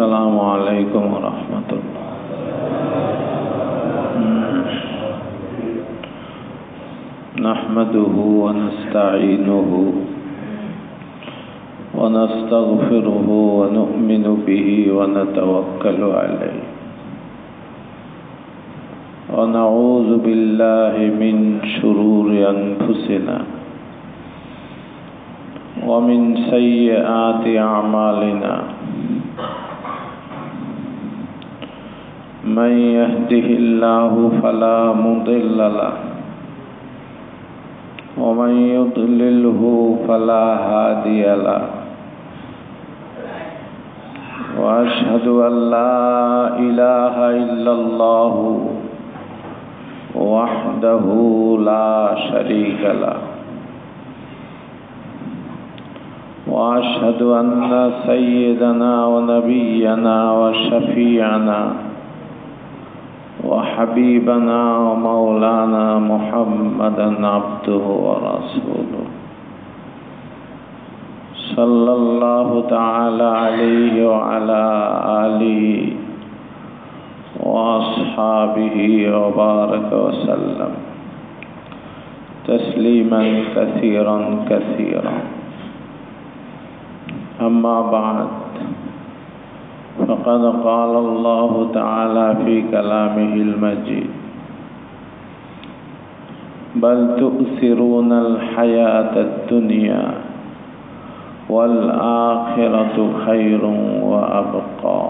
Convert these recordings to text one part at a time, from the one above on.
السلام عليكم ورحمة الله. نحمده ونستعينه ونستغفره ونؤمن به ونتوكل عليه ونعوذ بالله من شرور أنفسنا ومن سيئات أعمالنا. من يهده الله فلا مضل له ومن يضلله فلا هادي له. وأشهد أن لا إله إلا الله وحده لا شريك له. وأشهد أن سيدنا ونبينا وشفيعنا وحبيبنا ومولانا محمدا عبده ورسوله صلى الله تعالى عليه وعلى آله وأصحابه وبارك وسلم تسليما كثيرا كثيرا. أما بعد، فقد قال الله تعالى في كلامه المجيد: بل تؤثرون الحياة الدنيا والآخرة خير وأبقى.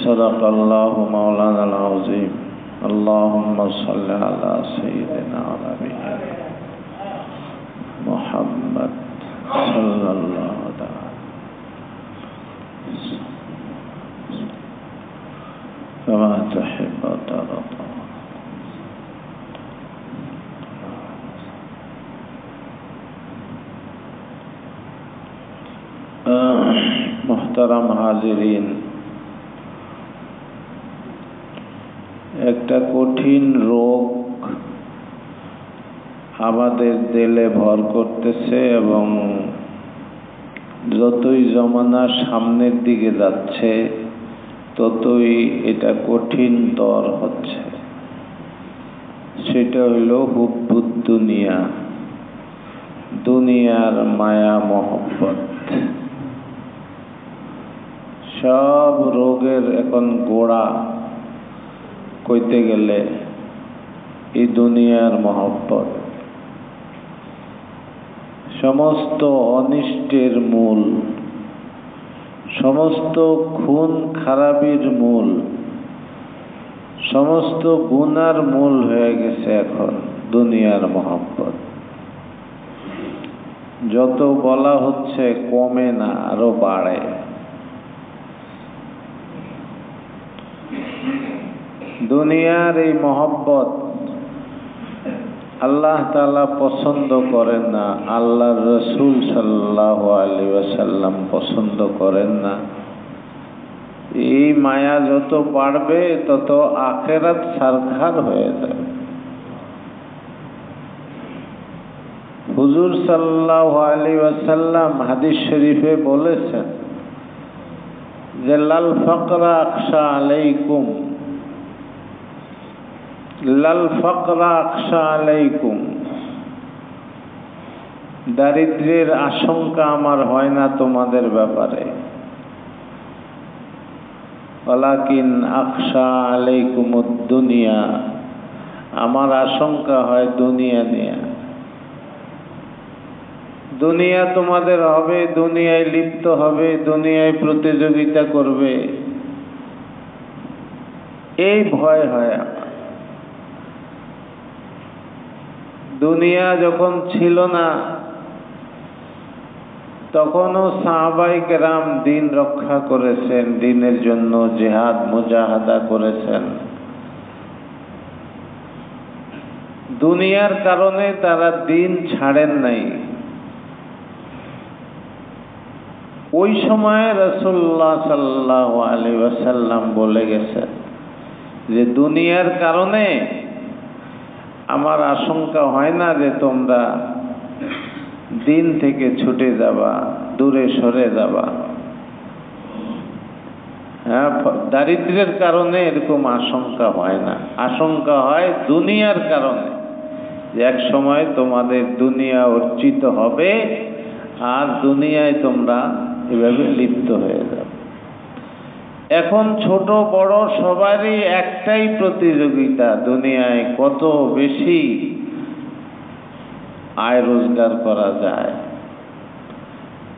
صدق الله مولانا العظيم. اللهم صل على سيدنا ونبينا محمد صلى الله تعالى كما تحب وترضى. মুহতারাম হাজিরিন, একটা কঠিন রোগ আমাদের দিলে ভর করতেছে এবং যতই জমানা সামনের দিকে যাচ্ছে ততই এটা কঠিনতর হচ্ছে। সেটা হইল হুব্বুদ দুনিয়া, দুনিয়ার মায়া মহব্বত। সব রোগের এখন গোড়া কইতে গেলে এই দুনিয়ার মহব্বত। সমস্ত অনিষ্টের মূল, সমস্ত খুন খারাপির মূল, সমস্ত গুনার মূল হয়ে গেছে এখন দুনিয়ার মহব্বত। যত বলা হচ্ছে কমে না, আরো বাড়ে। দুনিয়ার এই মহব্বত আল্লাহ তাআলা পছন্দ করেন না, আল্লাহর রাসূল সাল্লাল্লাহু আলাইহি ওয়াসাল্লাম পছন্দ করেন না। এই মায়া যত বাড়বে তত আখিরাত ছারখার হয়ে যাবে। হুজুর সাল্লাল্লাহু আলাইহি ওয়াসাল্লাম হাদিস শরীফে বলেছেন যে লাল ফাকরা আখশা আলাইকুম, লাল ফাকরা আখশা আলাইকুম, দারিদ্র্যের আশঙ্কা আমার হয় না তোমাদের ব্যাপারে। ওয়ালাকিন আখশা আলাইকুমুদ দুনিয়া, আমার আশঙ্কা হয় দুনিয়া নিয়ে। দুনিয়া তোমাদের হবে, দুনিয়ায় লিপ্ত হবে, দুনিয়ায় প্রতিযোগিতা করবে, এই ভয় হয় আমার। দুনিয়া যখন ছিল না তখনও সাহাবায়ে কেরাম দিন রক্ষা করেছেন, দিনের জন্য জিহাদ মুজাহাদা করেছেন। দুনিয়ার কারণে তারা দিন ছাড়েন নাই। ওই সময় রাসূলুল্লাহ সাল্লাল্লাহু আলাইহি ওয়াসাল্লাম বলে গেছেন যে দুনিয়ার কারণে আমার আশঙ্কা হয় না যে তোমরা দিন থেকে ছুটে যাবা, দূরে সরে যাবা। হ্যাঁ, দারিদ্র্যের কারণে এরকম আশঙ্কা হয় না, আশঙ্কা হয় দুনিয়ার কারণে, যে এক সময় তোমাদের দুনিয়া অর্জিত হবে আর দুনিয়ায় তোমরা এভাবে লিপ্ত হয়ে যাবে। এখন ছোট বড় সবারই একটাই প্রতিযোগিতা, দুনিয়ায় কত বেশি আয় রোজগার করা যায়,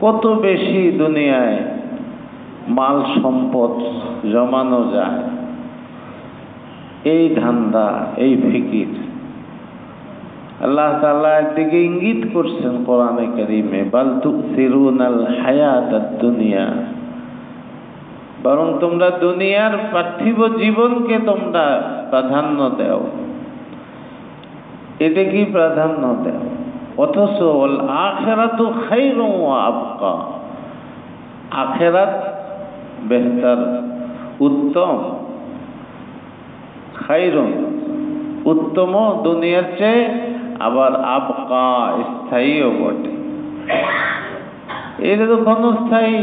কত বেশি দুনিয়ায় মাল সম্পদ জমানো যায়, এই ধান্দা, এই ফিকির। আল্লাহ তাআলা একদিকে ইঙ্গিত করছেন কোরআনে কারীমে, বাল তুসিরুনাল হায়াতাদ দুনিয়া, বরং তোমরা দুনিয়ার পার্থিব জীবনকে তোমরা প্রাধান্য দাও, এটা কি প্রাধান্য দাও, অথচ ওয়াল আখিরাতু খায়রুন ওয়া আবকা, আখিরাত বেহতর, উত্তম, খায়রুন উত্তম দুনিয়ার চেয়ে, আবার আবকা স্থায়ীও বটে। এটা তো ক্ষণস্থায়ী,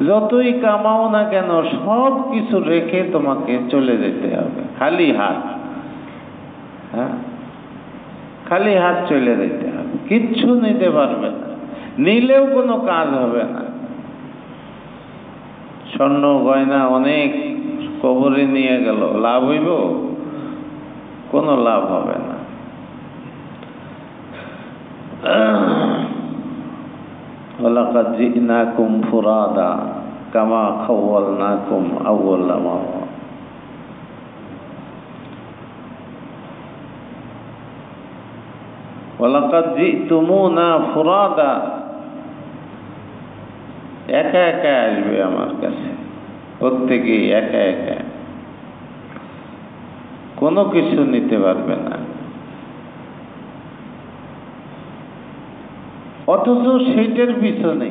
যতই কামাও না কেন সব কিছু রেখে তোমাকে চলে যেতে হবে, খালি হাত। হ্যাঁ, খালি হাত চলে যেতে হবে, কিচ্ছু নিতে পারবে না, নিলেও কোনো কাজ হবে না। স্বর্ণ গয়না অনেক কবরে নিয়ে গেল, লাভ হইব? কোনো লাভ হবে না। ওয়ালাকাদ জি'নাকুম ফুরাদা কামা খাওয়ালনাকুম আউওয়ালা মাররা। ওয়ালাকাদ জি'তুমুনা ফুরাদা, একা একা আসবে আমার কাছে, প্রত্যেকেই একা একা, কোনো কিছু নিতে পারবে না। অথচ সেইটার পিছনে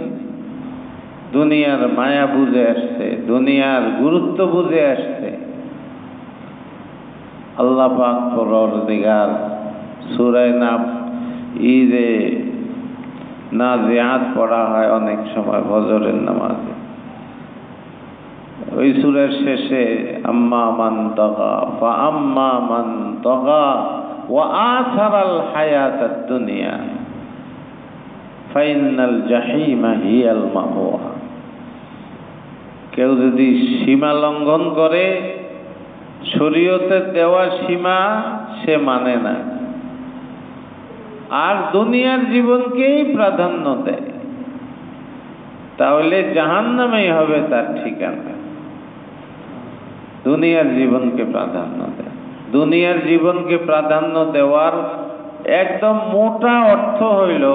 দুনিয়ার মায়া বুঝে আসছে, দুনিয়ার গুরুত্ব বুঝে আসছে। আল্লাহ পাক পরওয়ারদিগার সূরা ঈদে নাজিআত পড়া হয় অনেক সময় ফজরের নামাজে, ওই সূরার শেষে আম্মা মান তাগা ফা আম্মা মান তাগা ওয়া আসারাল হায়াতাদ দুনিয়া ফাইনাল জাহিমা হিয়াল মাওয়া। কেউ যদি সীমা লঙ্ঘন করে, শরীয়তের দেওয়া সীমা সে মানে না, আর দুনিয়ার জীবনকেই প্রাধান্য দেয়, তাহলে জাহান্নামেই হবে তার ঠিকানা। দুনিয়ার জীবনকে প্রাধান্য দেয়, দুনিয়ার জীবনকে প্রাধান্য দেওয়ার একদম মোটা অর্থ হইল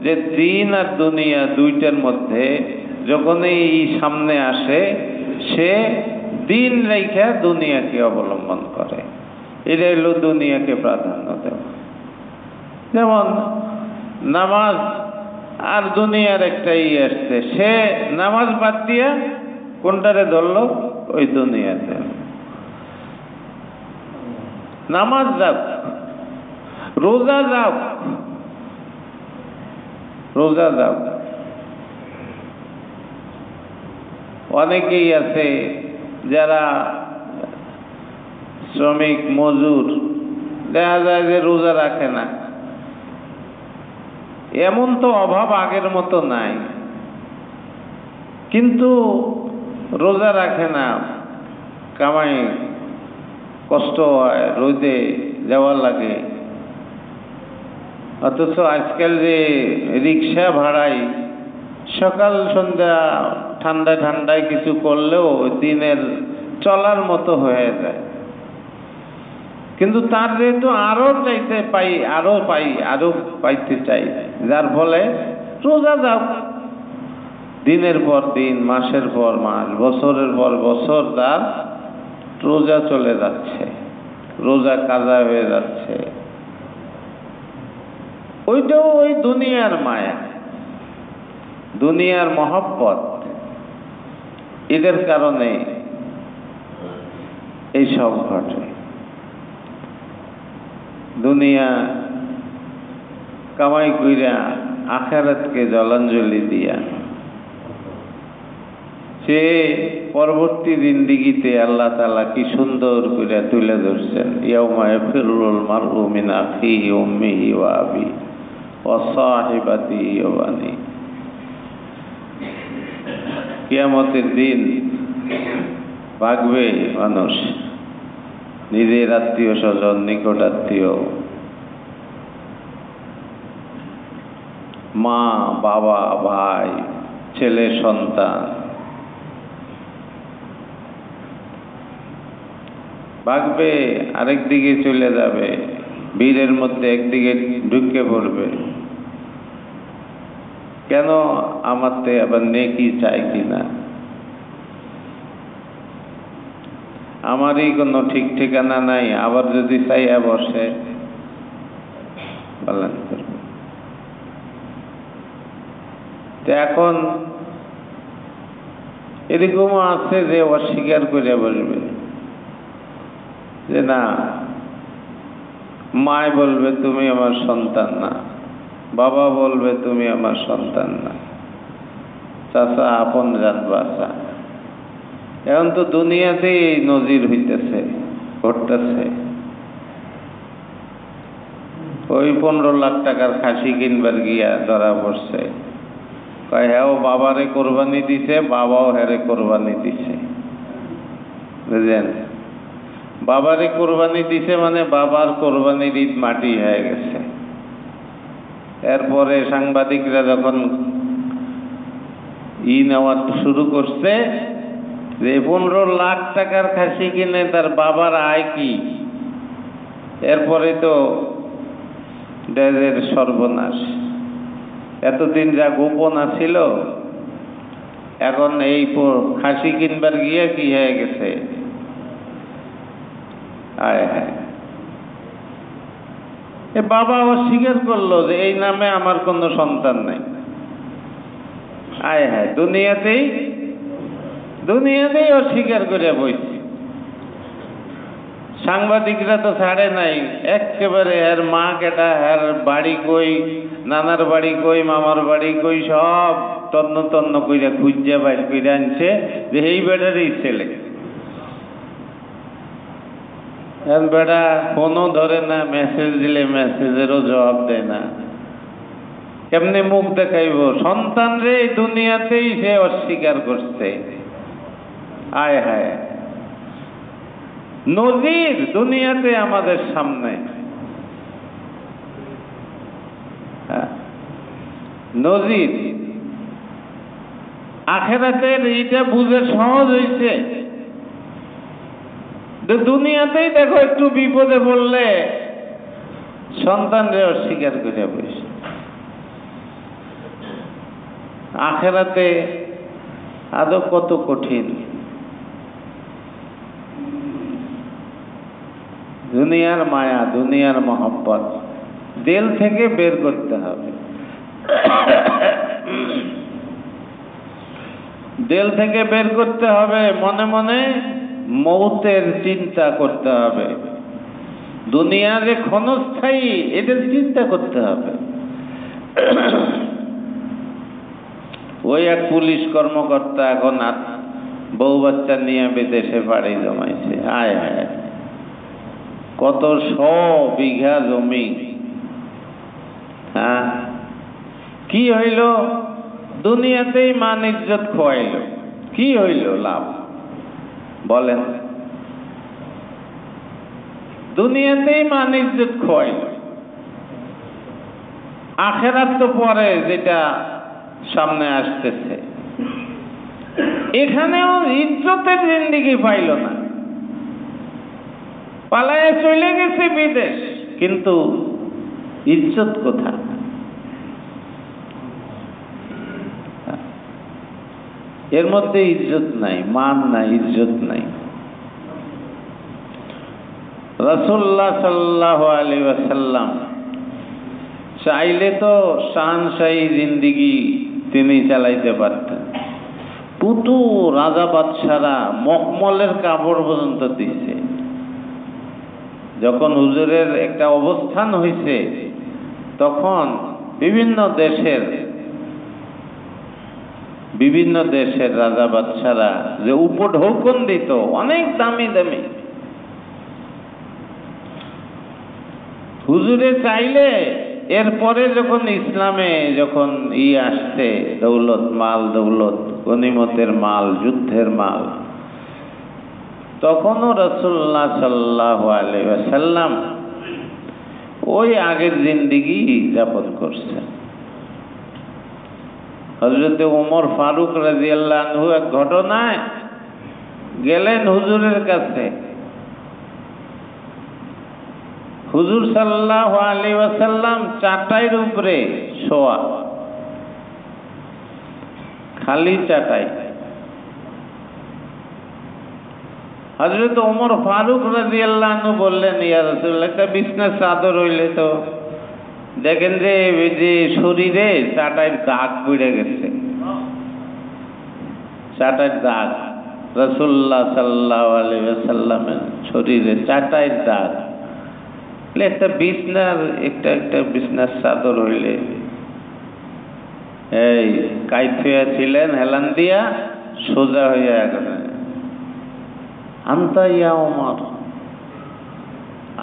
যে দিন আর দুনিয়া দুইটার মধ্যে যখনই সামনে আসে, সে দিন রেখে দুনিয়াকে অবলম্বন করে, এটা হলো দুনিয়াকে প্রাধান্য দেওয়া। যেমন নামাজ আর দুনিয়ার একটাই আসছে, সে নামাজ বাদ দিয়া কোনটারে ধরলো? ওই দুনিয়াতে। নামাজ যাক, রোজা যাক, রোজা যাক। অনেকেই আছে যারা শ্রমিক মজুর, দেখা যায় যে রোজা রাখে না। এমন তো অভাব আগের মতো নাই, কিন্তু রোজা রাখে না, কামাই কষ্ট হয়, রোদে যাওয়া লাগে। অথচ আজকাল যে রিক্সা ভাড়াই, সকাল সন্ধ্যা ঠান্ডায় ঠান্ডায় কিছু করলেও দিনের চলার মতো হয়ে যায়, কিন্তু তার যেহেতু আরো চাইতে পাই, আরো পাইতে চাই, যার ফলে রোজা যাও, দিনের পর দিন, মাসের পর মাস, বছরের পর বছর তার রোজা চলে যাচ্ছে, রোজা কাজা হয়ে যাচ্ছে। ওইটাও ওই দুনিয়ার মায়া, দুনিয়ার মহব্বত, এদের কারণে এইসব ঘটে। দুনিয়া কামাই কইরা আখিরাতকে জলাঞ্জলি দিয়া সে পরবর্তী জিন্দেগিতে আল্লাহ তাআলা কি সুন্দর করে তুলে ধরছেন, ইয়াউমা ইয়াফিরুল মারউ মিন আখিহি উম্মিহি ওয়া আবিহি ওয়া সাহিবাতিহি ওয়া বানিহি। কিয়ামতের দিন ভাগবে মানুষ, নিজের আত্মীয় স্বজন, নিকট আত্মীয়, মা বাবা ভাই ছেলে সন্তান, ভাগবে আরেক দিকে চলে যাবে, ভিড়ের মধ্যে একদিকে ঢুকে পড়বে। কেন? আমারতে আবার নেকি চাই কিনা, আমারই কোনো ঠিক ঠিকানা নাই, আবার যদি চাইয়া বসে বলেন। এখন এরকমও আছে যে অস্বীকার করে বলবে যে না, মায় বলবে তুমি আমার সন্তান না, বাবা বলবে তুমি আমার সন্তান না, চাচা আপন জান বাসা। এখন তো দুনিয়াতেই এই নজির হইতেছে, ঘটতেছে। ওই 15 লাখ টাকার খাসি কিনবার গিয়া ধরা পড়ছে, কয় হ্যাঁ বাবারে কোরবানি দিছে, বাবাও হ্যারে কোরবানি দিছে। বুঝলেন? বাবারে কোরবানি দিছে মানে বাবার কোরবানির ঈদ মাটি হয়ে গেছে। এরপরে সাংবাদিকরা যখন নেওয়া শুরু করছে যে 15 লাখ টাকার খাসি কিনে তার বাবার আয় কি, এরপরে তো দেশের সর্বনাশ। এতদিন যা গোপন ছিল, এখন এই খাসি কিনবার গিয়ে কি হয়ে গেছে। আয় হায়, এ বাবা অস্বীকার করলো যে এই নামে আমার কোনো সন্তান নাই। আয় হায়, দুনিয়াতেই অস্বীকার করে বইছে। সাংবাদিকরা তো ছাড়ে নাই, একেবারে এর মা কেটা, এর বাড়ি কই, নানার বাড়ি কই, মামার বাড়ি কই, সব তন্ন তন্ন কইরা খুঁজে বাইর কইরা আনছে যে এই বেটারই ছেলে। বেটা ফোনও ধরে না, মেসেজ দিলে মেসেজেরও জবাব দেয় না, কেমনে মুখ দেখাইব? সন্তান রে দুনিয়াতেই সে অস্বীকার করছে। আয় হায়, নজির দুনিয়াতে আমাদের সামনে। নজির আখিরাতের এইটা বুঝে সহজ হইছে। দুনিয়াতেই দেখো একটু বিপদে পড়লে সন্তানরে অস্বীকার করে বসে, আখিরাতে আদৌ কত কঠিন। দুনিয়ার মায়া, দুনিয়ার মহব্বত দিল থেকে বের করতে হবে। দিল থেকে বের করতে হবে, মনে মনে মৌতের চিন্তা করতে হবে। দুনিয়া যে ক্ষণস্থায়ী, এদের চিন্তা করতে হবে। ওই এক পুলিশ কর্মকর্তা এখন বউ বাচ্চা নিয়ে বিদেশে পাড়ি জমাইছে। আয় হায়, কত 100 বিঘা জমি। হ্যাঁ, কি হইল? দুনিয়াতেই মান ইজ্জত খোয়াইল। কি হইল লাভ বলেন? দুনিয়াতেই মান ইজ্জত খোয়াইল। আখেরাত তো পরে, যেটা সামনে আসতেছে। এখানেও ইজ্জতের জিন্দেগি পাইল না, পালায়ে চলে গেছে বিদেশ, কিন্তু ইজ্জত কোথায়? এর মধ্যে ইজ্জত নাই, মান নাই, ইজ্জত নাই। রাসূলুল্লাহ সাল্লাল্লাহু আলাইহি ওয়াসাল্লাম চাইলে তো শানশাহী জিন্দেগি তিনি চালাইতে পারতেন। পুতু রাজা বাদশারা মখমলের কাপড় পর্যন্ত দিছে। যখন হুজুরের একটা অবস্থান হয়েছে, তখন বিভিন্ন দেশের বিভিন্ন দেশের রাজা বাদশারা যে উপঢৌকন দিত অনেক দামি দামি, হুজুরে চাইলে এরপরে যখন ইসলামে যখন আসছে দৌলত, মাল দৌলত, গনিমতের মাল, যুদ্ধের মাল, তখনও রাসূলুল্লাহ সাল্লাল্লাহু আলাইহি ওয়াসাল্লাম ওই আগের জিন্দেগি যাপন করছেন। হযরত ওমর ফারুক রাদিয়াল্লাহু আনহু এক ঘটনায় গেলেন হুজুরের কাছে। হুজুর সাল্লাল্লাহু আলাইহি ওয়াসাল্লাম চাটাইয়ের উপরে শোয়া, খালি চাটাই। হযরত ওমর ফারুক রাদিয়াল্লাহু আনহু বললেন, ইয়া রাসূলুল্লাহ, একটা বিছনার চাদর হইলে তো। দেখেন যে শরীরে চাটাইয়ের দাগ পড়ে গেছে, চাটাইয়ের দাগ, রাসূলুল্লাহ সাল্লাল্লাহু আলাইহি ওয়াসাল্লামের শরীরে চাটাইয়ের দাগ। একটা বিছনার একটা বিছনার চাদর হইলে, এই কাইফিয়া ছিলেন হেলান দিয়া সোজা হইয়া গেলেন। আনতা ইয়া ওমর,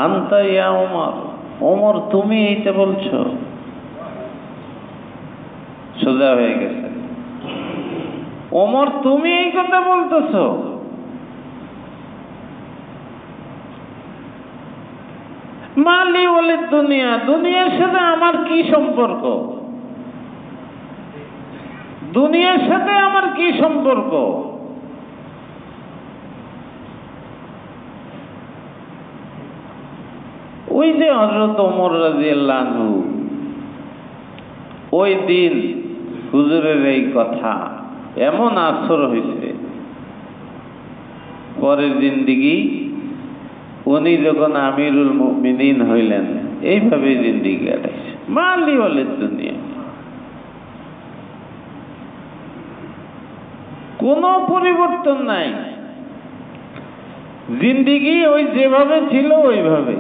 আনতা ইয়া ওমর, ওমর তুমি এইটা বলছো? সোজা হয়ে গেছে। ওমর তুমি এই কথা বলতেছো? মালি ওয়ালিদ দুনিয়া, দুনিয়ার সাথে আমার কি সম্পর্ক? দুনিয়ার সাথে আমার কি সম্পর্ক? ওই যে হযরত ওমর রাদিয়াল্লাহু আনহু ওই দিন হুজুরের এই কথা এমন আসর হয়েছে, পরের জিন্দেগি উনি যখন আমিরুল মুমিনিন হইলেন এইভাবে জিন্দেগি কাটাইছে। মালি ওয়ালিদ দুনিয়া, কোনো পরিবর্তন নাই, জিন্দেগি ওই যেভাবে ছিল ওইভাবে।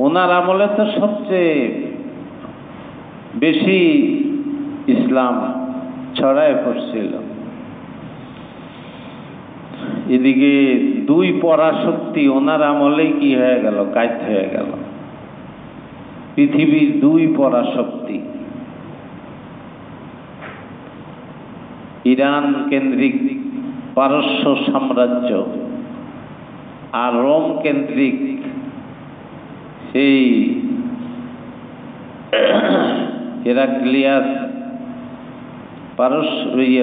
ওনার আমলে তো সবচেয়ে বেশি ইসলাম ছড়ায় পড়ছিল। এদিকে দুই পরাশক্তি ওনার আমলেই কি হয়ে গেল, কাজ হয়ে গেল। পৃথিবীর দুই পরাশক্তি, ইরান কেন্দ্রিক পারস্য সাম্রাজ্য আর রোম কেন্দ্রিক সেই হেরাক্লিয়াস,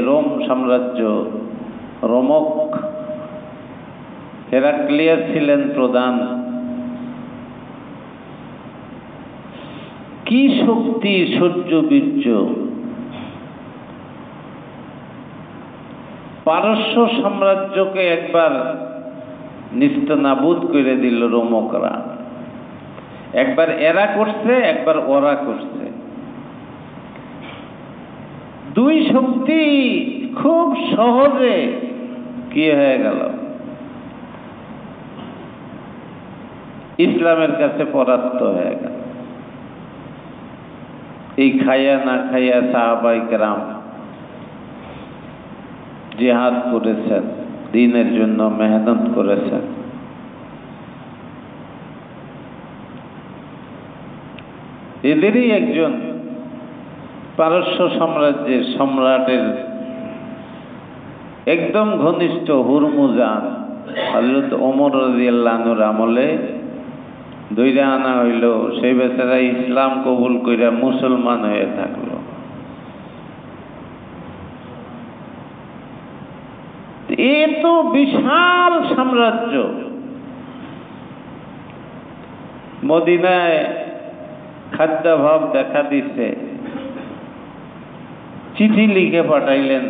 রোম সাম্রাজ্য, রোমক, হেরাক্লিয়াস ছিলেন প্রধান। কি শক্তি, সূর্য বীর্য! পারস্য সাম্রাজ্যকে একবার নিস্তানাবুদ করে দিল রোমকরা। একবার এরা করছে, একবার ওরা করছে। দুই শক্তি খুব সহজে কি হয়ে গেল, ইসলামের কাছে পরাস্ত হয়ে গেল। এই খাইয়া না খাইয়া সাহাবায়ে কেরাম জিহাদ করেছেন, দ্বীনের জন্য মেহনত করেছেন। এদেরই একজন পারস্য সাম্রাজ্যের সম্রাটের একদম ঘনিষ্ঠ হুরমুজান হযরত ওমর রাদিয়াল্লাহু আনহুর আমলে ধইরা আনা হইল। সেই বেচারা ইসলাম কবুল কইরা মুসলমান হয়ে থাকলো। এ তো বিশাল সাম্রাজ্য। মদিনায় খাদ্যাভাব দেখা দিচ্ছে, চিঠি লিখে পাঠাইলেন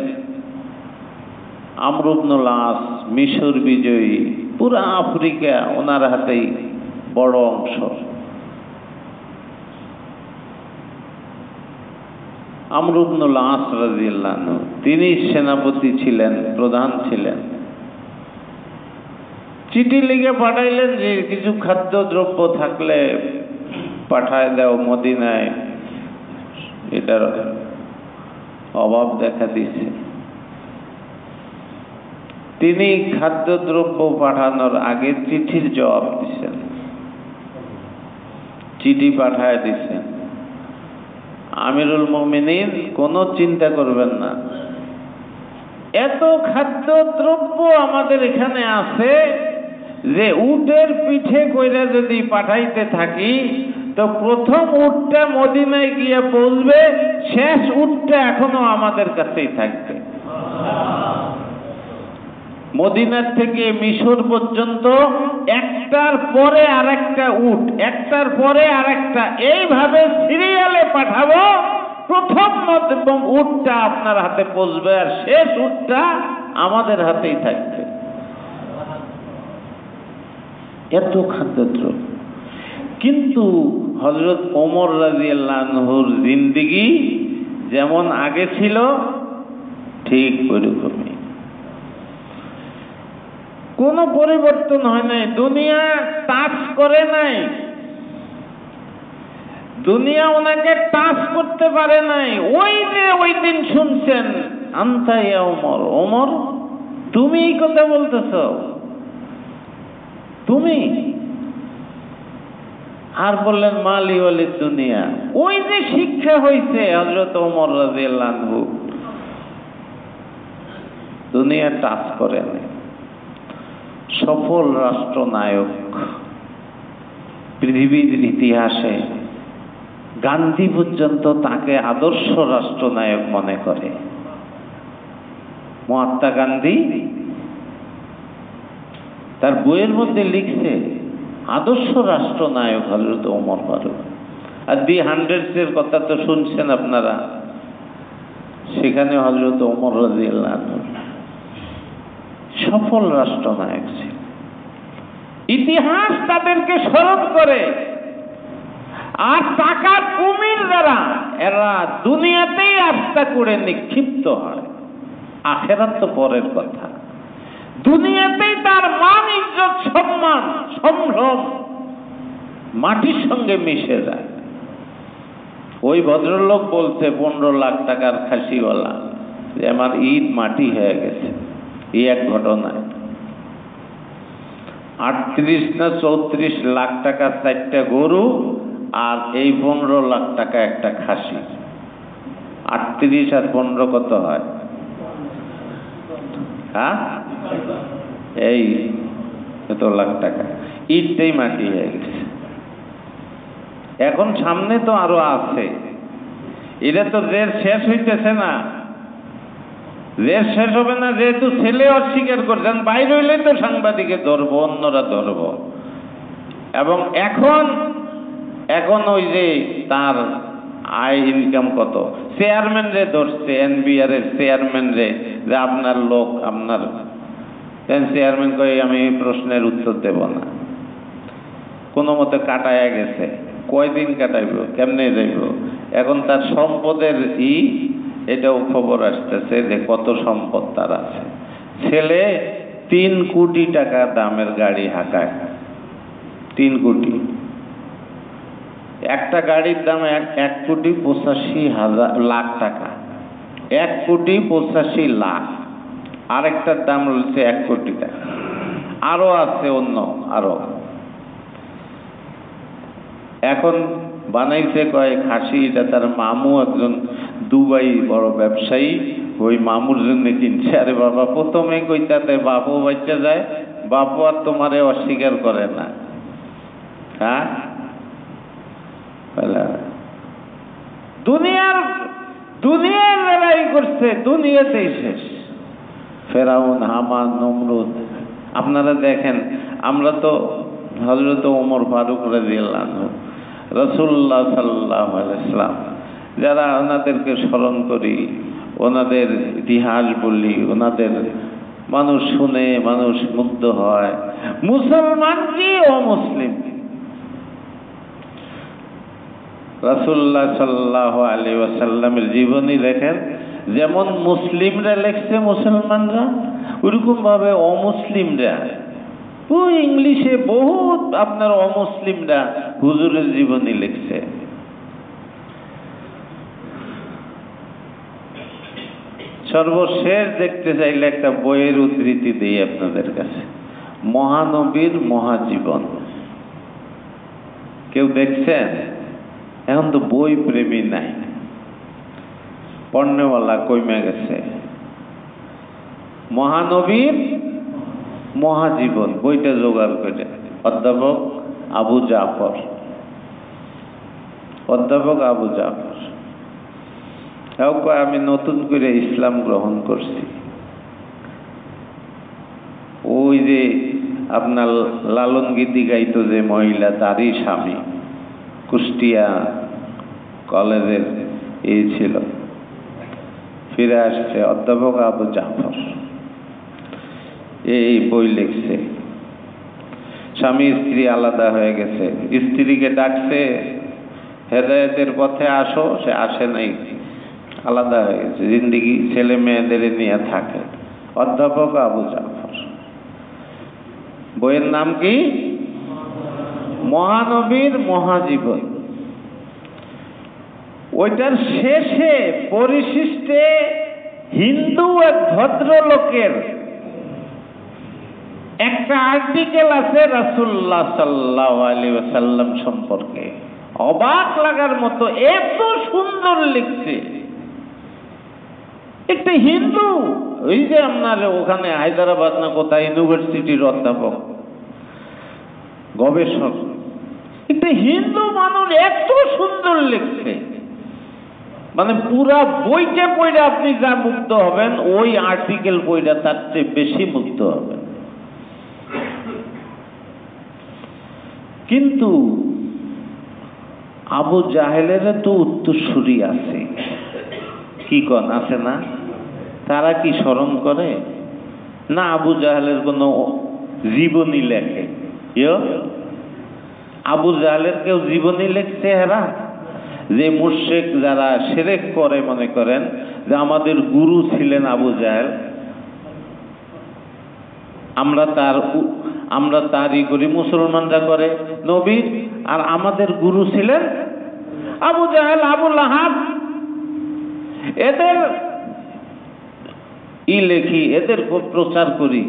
আমর ইবনুল আস, মিশর বিজয়ী, পুরা আফ্রিকা ওনার হাতেই বড় অংশ। আমর ইবনুল আস রাদিয়াল্লাহু আনহু তিনি সেনাপতি ছিলেন, প্রধান ছিলেন। চিঠি লিখে পাঠাইলেন যে কিছু খাদ্যদ্রব্য থাকলে পাঠায় দাও মদিনায়, এটার অভাব দেখা দিছে। তিনি খাদ্যদ্রব্য পাঠানোর আগে চিঠির জবাব দিচ্ছেন, চিঠি পাঠায় দিচ্ছেন, আমিরুল মুমিনিন কোনো চিন্তা করবেন না, এত খাদ্যদ্রব্য আমাদের এখানে আছে যে উটের পিঠে কইরা যদি পাঠাইতে থাকি তো প্রথম উটটা মদিনায় গিয়ে পৌঁছবে, শেষ উটটা এখনো আমাদের কাছেই থাকবে। মদিনার থেকে মিশর পর্যন্ত একটার পরে আরেকটা উট, একটার পরে আরেকটা, এইভাবে সিরিয়ালে পাঠাবো। প্রথম উটটা আপনার হাতে পৌঁছবে আর শেষ উটটা আমাদের হাতেই থাকবে। এত খাদ্যদ্রব্য। কিন্তু হযরত ওমর রাদিয়াল্লাহু আনহুর জিন্দেগি যেমন আগে ছিল ঠিক ওইরকমই, কোনো পরিবর্তন হয় নাই। দুনিয়া টাচ করে নাই, দুনিয়া ওনাকে টাচ করতে পারে নাই। ওই যে ওই দিন শুনছেন, আনতা ইয়া ওমর, ওমর তুমি এই কথা বলতেছ, তুমি। আর বললেন মালি ওয়ালিদ দুনিয়া। ওই যে শিক্ষা হইছে হযরত ওমর রাদিয়াল্লাহু আনহু, দুনিয়া টাচ করে নাই। সফল রাষ্ট্রনায়ক পৃথিবীর ইতিহাসে গান্ধী পর্যন্ত তাকে আদর্শ রাষ্ট্রনায়ক মনে করে। মহাত্মা গান্ধী তার বইয়ের মধ্যে লিখছে আদর্শ রাষ্ট্রনায়ক হযরত ওমর ফারুক। আর দি 100 কথা তো শুনছেন আপনারা, সেখানে হযরত ওমর রাদিয়াল্লাহু আনহু সফল রাষ্ট্রনায়ক ছিল। ইতিহাস তাদেরকে স্মরণ করে। আর টাকার কুমির দ্বারা এরা দুনিয়াতেই আস্থা করে নিক্ষিপ্ত হয়, আখেরাত তো পরের কথা। দুনিয়াতেই তার মান ইজ্জত সম্মান সম্ভ্রম মাটির সঙ্গে মিশে যায়। ওই ভদ্রলোক বলছে 15 লাখ টাকার খাসিওয়ালা যে আমার ঈদ মাটি হয়ে গেছে এই এক ঘটনায়। 38 না 34 লাখ টাকা 4টা গরু আর এই 15 লাখ টাকা একটা খাসি। 38 আর 15 কত হয়? হ্যাঁ, এই এত লাখ টাকা, ঈদটাই মাটি হয়ে গেছে। এখন সামনে তো আরো আছে, এটা তো রেট শেষ হইতেছে না, রেট শেষ হবে না। যেহেতু ছেলে অস্বীকার করছেন, বাইরে হইলে তো সাংবাদিকে ধরবো, অন্যরা ধরবো। এবং এখন ওই যে তার আয় ইনকাম কত, চেয়ারম্যান রে ধরছে, এনবিআর এর চেয়ারম্যান রে, যে আপনার লোক, আপনার চেয়ারম্যান কই আমি এই প্রশ্নের উত্তর দেব না, কোনো মতে কাটায়া গেছে। কয়দিন কাটাইব, কেমনে যাইব? এখন তার সম্পদের এটাও খবর আসতেছে যে কত সম্পদ তার আছে। ছেলে 3 কোটি টাকা দামের গাড়ি হাঁকায়, 3 কোটি। একটা গাড়ির দাম 1,85,00,000 টাকা, 1,85,00,000। আরেকটার দাম হচ্ছে 1 কোটি টাকা। আরো আছে অন্য আরো। এখন বানাইছে কয় খাসি, এটা তার মামু একজন দুবাই বড় ব্যবসায়ী, ওই মামুর জন্য কিনছে। আরে বাবা, প্রথমে কইতাতে বাপু বাচ্চা যায়, বাপু আর তোমারে অস্বীকার করে না। হ্যাঁ, দুনিয়ার লড়াই করছে, দুনিয়াতেই শেষ। ফেরাউন, হামান, নমরুদ। আপনারা দেখেন, আমরা তো হযরত ওমর ফারুক রাদিয়াল্লাহু আনহু, রাসূলুল্লাহ সাল্লাল্লাহু আলাইহি ওয়াসাল্লাম, যারা ওনাদেরকে স্মরণ করি, ওনাদের ইতিহাস বলি, ওনাদের মানুষ শুনে মানুষ মুগ্ধ হয়, মুসলমান কি অমুসলিম। রাসূলুল্লাহ সাল্লাল্লাহু আলাইহি ওয়াসাল্লামের জীবনী দেখেন, যেমন মুসলিমরা লেখছে মুসলমানরা, ওইরকম ভাবে অমুসলিমরা, ওই ইংলিশে বহুত আপনার অমুসলিমরা হুজুরের জীবনী লিখছে। সর্বশেষ দেখতে চাইলে একটা বইয়ের উদ্ধৃতি দিই আপনাদের কাছে, মহানবীর মহাজীবন। কেউ দেখছেন? এখন তো বই প্রেমী নাই, পণ্যওয়ালা কইমে গেছে। মহানবীর মহাজীবন বইটা জোগাড় করে অধ্যাপক আবু জাফর, আমি নতুন করে ইসলাম গ্রহণ করছি। ওই যে আপনার লালন গীতি গাইতো যে মহিলা, তারই স্বামী কুষ্টিয়া কলেজের এই ছিল, ফিরে আসছে অধ্যাপক আবু জাফর, এই বই লিখছে। স্বামী স্ত্রী আলাদা হয়ে গেছে, স্ত্রীকে ডাকছে হেদায়েতের পথে আসো, সে আসে নাই, আলাদা হয়ে গেছে, জিন্দিগি ছেলে মেয়েদের নিয়ে থাকে। অধ্যাপক আবু জাফর, বইয়ের নাম কি? মহানবীর মহাজীবন। ওইটার শেষে পরিশিষ্টে হিন্দু এক ভদ্রলোকের একটা আর্টিকেল আছে রাসূলুল্লাহ সাল্লাল্লাহু আলাইহি ওয়াসাল্লাম সম্পর্কে, অবাক লাগার মতো, এত সুন্দর লিখছে। একটা হিন্দু, ওই যে আপনার ওখানে হায়দ্রাবাদ না কোথায় ইউনিভার্সিটির অধ্যাপক, গবেষক, একটা হিন্দু মানুষ এত সুন্দর লিখছে, মানে পুরা বইটা পড়ে আপনি যা মুগ্ধ হবেন, ওই আর্টিকেল পড়ে তার চেয়ে বেশি মুগ্ধ হবেন। কিন্তু আবু জাহেলের তো উত্তরসূরি আছে, কি কন আছে না? তারা কি স্মরণ করে না? আবু জাহেলের কোনো জীবনী লেখে? আবু জাহেলের কেউ জীবনী লিখছে? এরা যে মুশরিক যারা শিরক করে, মনে করেন যে আমাদের গুরু ছিলেন আবু জাহেল, আমরা তারই করি, মুসলমানরা করে নবীর, আর আমাদের গুরু ছিলেন আবু জাহেল, আবু লাহাব। এদের লেখি, এদের প্রচার করি,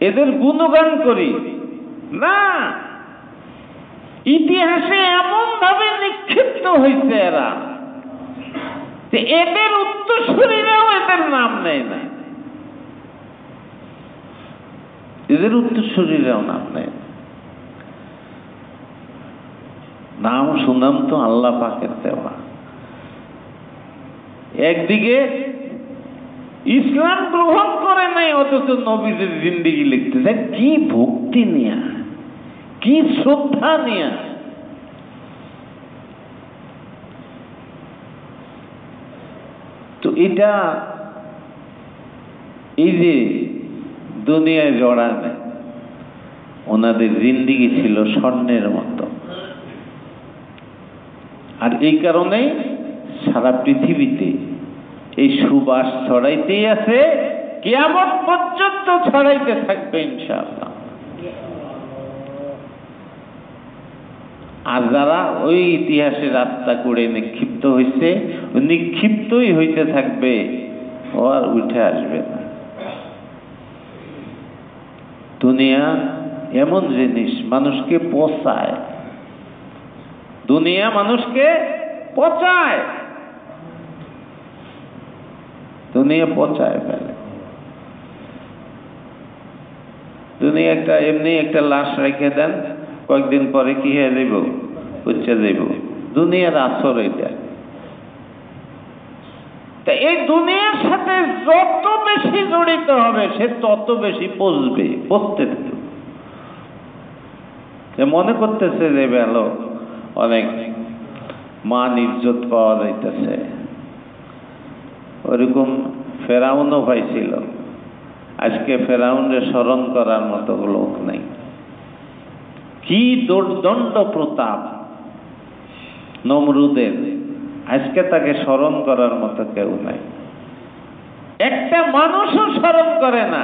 এদের গুণগান করি না। ইতিহাসে এমন ভাবে নিক্ষিপ্ত হয়েছে এরা, যে এদের উত্তরসূরিরাও এদের নাম নেয় না, এদের উত্তরসূরিরাও নাম নেয় না। নাম সুনাম তো আল্লাহ পাকের দেওয়া। একদিকে ইসলাম গ্রহণ করে নাই, অথচ নবীদের জিন্দেগি লিখতেছে, কি ভক্তি নিয়া, কি শ্রদ্ধা নিয়া। তো এটা এই যে দুনিয়ায় জড়া নেয়, ওনাদের জিন্দেগি ছিল স্বর্ণের মতো। আর এই কারণে সারা পৃথিবীতে এই সুবাস ছড়াইতেই আছে, কিয়ামত পর্যন্ত ছড়াইতে থাকবে ইনশাআল্লাহ। আর যারা ওই ইতিহাসে রাস্তা করে নিক্ষিপ্ত হয়েছে, নিক্ষিপ্তই হইতে থাকবে, ও আর উঠে আসবে না। দুনিয়া এমন জিনিস, মানুষকে পচায়, দুনিয়া মানুষকে পচায়, দুনিয়া পচায় ফেলে। দুনিয়া একটা এমনি একটা লাশ রেখে দেন, কয়েকদিন পরে কি হয়ে যাইব? পচে যাইব। দুনিয়ার আসর এটা। তা এই দুনিয়ার সাথে যত বেশি জড়িত হবে, সে তত বেশি পচবে, পচতে থাকবে। মনে করতেছে যে ভালো অনেক মান ইজ্জত পাওয়া যাইতেছে, ওরকম ফেরাউনও পাইছিল। আজকে ফেরাউনের স্মরণ করার মতো লোক নাই। কি দুর্দণ্ড প্রতাপ নমরুদের, আজকে তাকে স্মরণ করার মতো কেউ নাই। একটা মানুষও স্মরণ করে না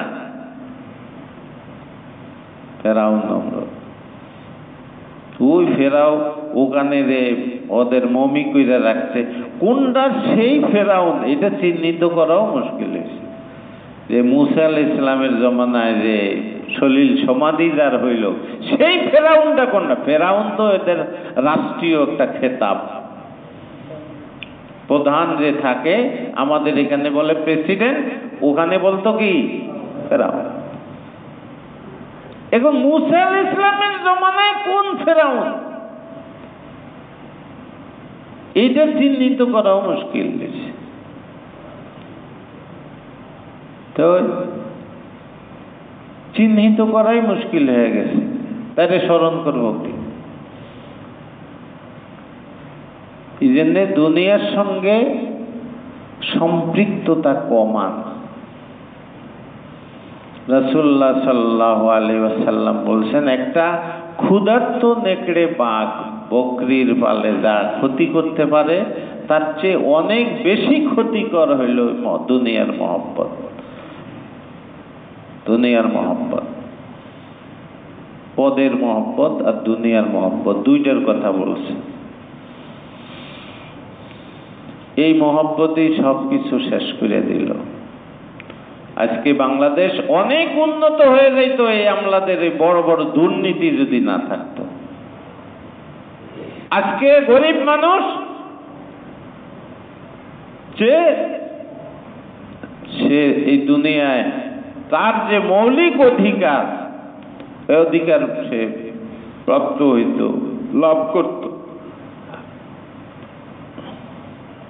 ফেরাউন নমরুদ। তুই ফেরাও ওখানে রে ওদের মমি কইরা রাখছে, কোনটা সেই ফেরাউন এটা চিহ্নিত করাও মুশকিল হয়েছে। যে মুসা আলাইহিস সালামের জমানায় যে সলিল সমাধিদার হইল, সেই ফেরাউনটা কোনটা? ফেরাউন তো এদের রাষ্ট্রীয় একটা খেতাব, প্রধান যে থাকে, আমাদের এখানে বলে প্রেসিডেন্ট, ওখানে বলতো কি ফেরাউন। এখন মুসা আলাইহিস সালামের জমানায় কোন ফেরাউন এইটা চিহ্নিত করাও মুশকিল। তো চিহ্নিত করাই মুশকিল হয়ে গেছে, তাকে স্মরণ করবো কি? এই জন্যে দুনিয়ার সঙ্গে সম্পৃক্ততা কমান। রাসূলুল্লাহ সাল্লাল্লাহু আলাইহি ওয়াসাল্লাম বলছেন, একটা ক্ষুধার্ত নেকড়ে বাঘ বকরির পালে যা ক্ষতি করতে পারে, তার চেয়ে অনেক বেশি ক্ষতিকর হইল দুনিয়ার মহব্বত। দুনিয়ার মহব্বত, পদের মহব্বত আর দুনিয়ার মহব্বত, দুইটার কথা বলছে। এই মহব্বতই সবকিছু শেষ করে দিল। আজকে বাংলাদেশ অনেক উন্নত হয়ে যাইত এই আমলাদের এই বড় বড় দুর্নীতি যদি না থাকতো। আজকে গরিব মানুষ যে সে এই দুনিয়ায় তার যে মৌলিক অধিকার, এই অধিকার সে প্রাপ্ত হইত, লাভ করত,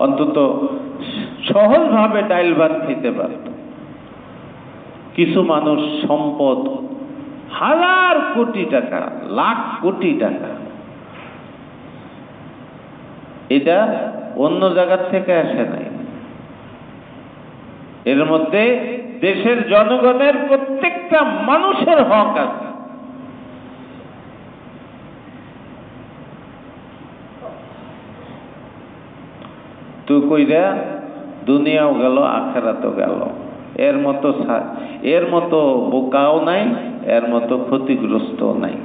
অন্তত সহজভাবে ডাইল ভাত খেতে পারত। কিছু মানুষ সম্পদ হাজার কোটি টাকা, লাখ কোটি টাকা, এটা অন্য জায়গার থেকে আসে নাই। এর মধ্যে দেশের জনগণের প্রত্যেকটা মানুষের হক আছে। তো কইরা দুনিয়াও গেল, আখিরাতও গেল। এর মতো বোকাও নাই, এর মতো ক্ষতিগ্রস্তও নাই।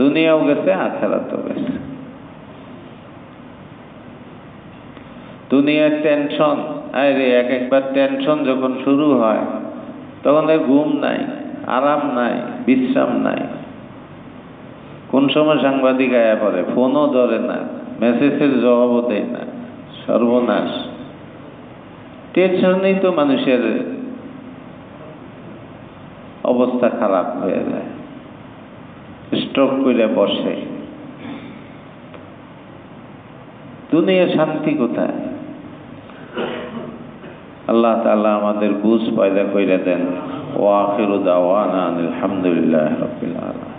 দুনিয়াও গেছে, আখিরাতও গেছে। দুনিয়ার টেনশন, আরে একবার টেনশন যখন শুরু হয় তখন ঘুম নাই, আরাম নাই, বিশ্রাম নাই। কোন সময় সাংবাদিক আয়া পড়ে, ফোনও ধরে না, মেসেজের জবাবও দেয় না, সর্বনাশ। টেনশনেই তো মানুষের অবস্থা খারাপ হয়ে যায়, স্ট্রোক করে বসে। দুনিয়ার শান্তি কোথায়? আল্লাহ তাআলা আমাদের বুঝ পয়দা কইরা দেন। ওয়া আখিরু দাওয়ানা আলহামদুলিল্লাহি রাব্বিল আলামিন।